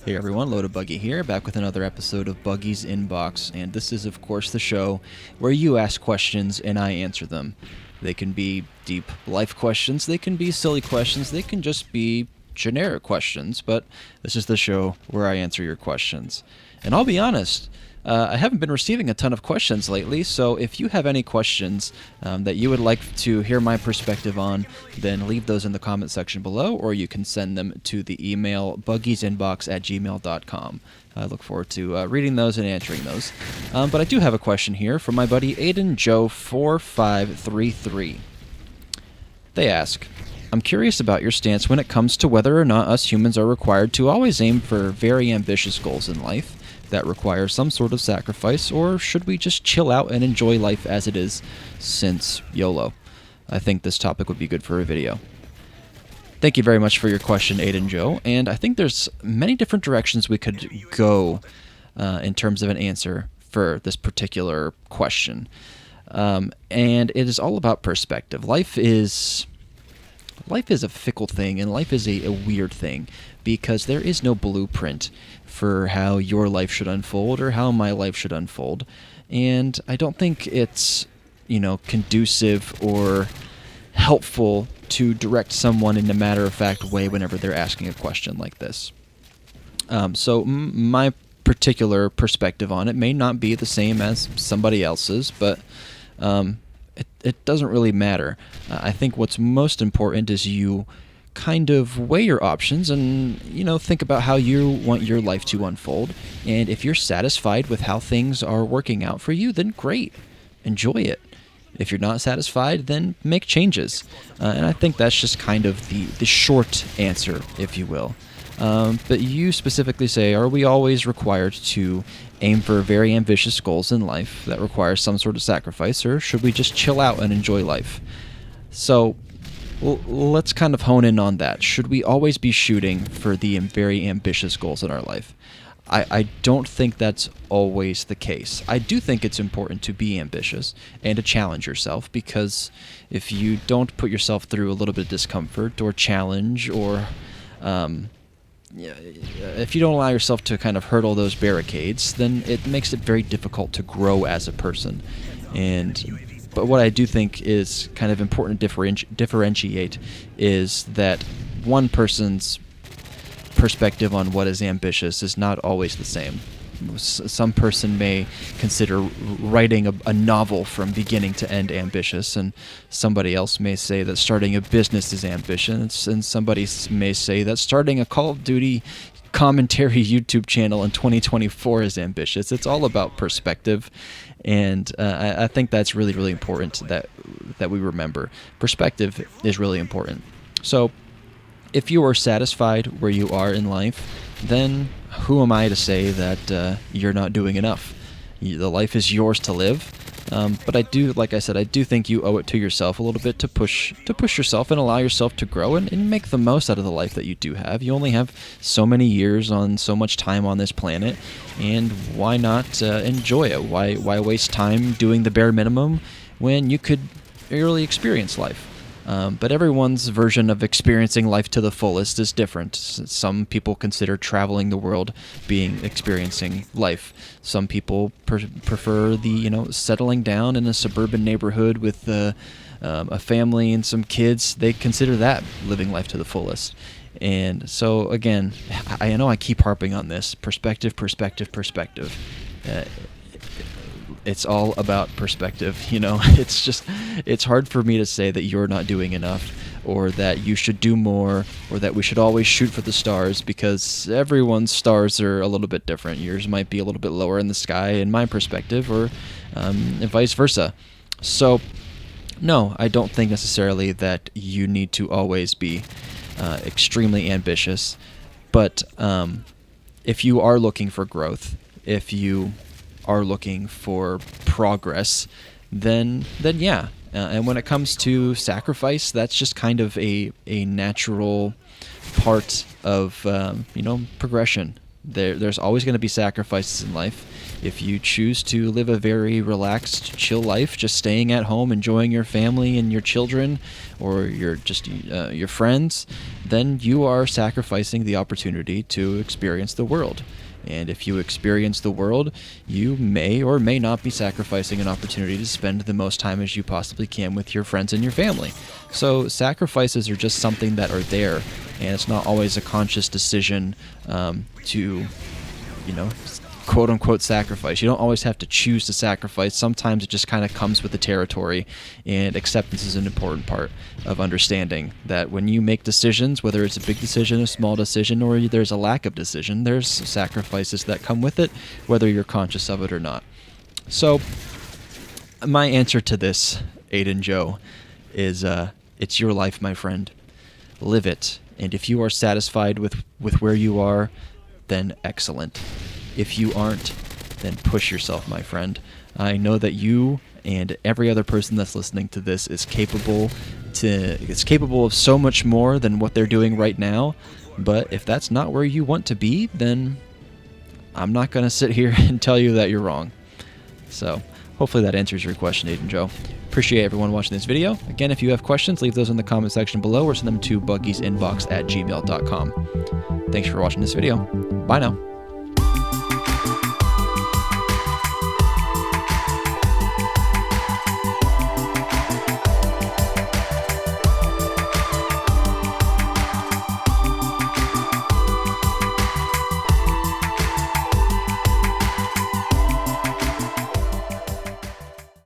Hey everyone, Loaded Buggy here, back with another episode of Buggy's Inbox, and this is of course the show where you ask questions and I answer them. They can be deep life questions, they can be silly questions, they can just be generic questions, but this is the show where I answer your questions. And I'll be honest, I haven't been receiving a ton of questions lately, so if you have any questions that you would like to hear my perspective on, then leave those in the comment section below, or you can send them to the email buggysinbox@gmail.com. I look forward to reading those and answering those. But I do have a question here from my buddy Aiden Joe 4533. They ask, I'm curious about your stance when it comes to whether or not us humans are required to always aim for very ambitious goals in life that require some sort of sacrifice, or should we just chill out and enjoy life as it is, since YOLO? I think this topic would be good for a video. Thank you very much for your question, Aiden Joe, and I think there's many different directions we could go in terms of an answer for this particular question. And it is all about perspective. Life is a fickle thing, and life is a weird thing, because there is no blueprint for how your life should unfold or how my life should unfold. And I don't think it's, conducive or helpful to direct someone in a matter-of-fact way whenever they're asking a question like this. So my particular perspective on it may not be the same as somebody else's, but it doesn't really matter. I think what's most important is you kind of weigh your options and, think about how you want your life to unfold. And if you're satisfied with how things are working out for you, then great. Enjoy it. If you're not satisfied, then make changes. And I think that's just kind of the short answer, if you will. But you specifically say, are we always required to aim for very ambitious goals in life that require some sort of sacrifice, or should we just chill out and enjoy life? So let's kind of hone in on that. Should we always be shooting for the very ambitious goals in our life? I don't think that's always the case. I do think it's important to be ambitious and to challenge yourself, because if you don't put yourself through a little bit of discomfort or challenge, or if you don't allow yourself to kind of hurdle those barricades, then it makes it very difficult to grow as a person. But what I do think is kind of important to differentiate is that one person's perspective on what is ambitious is not always the same. Some person may consider writing a novel from beginning to end ambitious, and somebody else may say that starting a business is ambitious, and somebody may say that starting a Call of Duty commentary YouTube channel in 2024 is ambitious. It's all about perspective, and I think that's really, really important that we remember. Perspective is really important. So if you are satisfied where you are in life, then who am I to say that you're not doing enough? The life is yours to live. But I do, like I said, I do think you owe it to yourself a little bit to push yourself and allow yourself to grow and make the most out of the life that you do have. You only have so many years on so much time on this planet, and why not enjoy it? Why waste time doing the bare minimum when you could really experience life? But everyone's version of experiencing life to the fullest is different. Some people consider traveling the world being experiencing life. Some people prefer the settling down in a suburban neighborhood with a family and some kids. They consider that living life to the fullest. And so again, I know I keep harping on this perspective. It's all about perspective, it's hard for me to say that you're not doing enough, or that you should do more, or that we should always shoot for the stars, because everyone's stars are a little bit different. Yours might be a little bit lower in the sky in my perspective, or vice versa. So no, I don't think necessarily that you need to always be extremely ambitious, but if you are looking for growth, if you are looking for progress, then yeah. And when it comes to sacrifice, that's just kind of a natural part of progression. There's always going to be sacrifices in life, If you choose to live a very relaxed, chill life, just staying at home, enjoying your family and your children, or your friends, then you are sacrificing the opportunity to experience the world. And if you experience the world, you may or may not be sacrificing an opportunity to spend the most time as you possibly can with your friends and your family. So sacrifices are just something that are there, and it's not always a conscious decision to, quote-unquote sacrifice. You don't always have to choose to sacrifice. Sometimes it just kind of comes with the territory, and acceptance is an important part of understanding that when you make decisions, whether it's a big decision, a small decision, or there's a lack of decision, there's sacrifices that come with it, whether you're conscious of it or not. So my answer to this, Aiden Joe, is it's your life, my friend. Live it. And if you are satisfied with where you are, then excellent. If you aren't, then push yourself, my friend. I know that you and every other person that's listening to this is capable of so much more than what they're doing right now. But if that's not where you want to be, then I'm not going to sit here and tell you that you're wrong. So hopefully that answers your question, Aiden Joe. Appreciate everyone watching this video. Again, if you have questions, leave those in the comment section below or send them to buggysinbox@gmail.com. Thanks for watching this video. Bye now.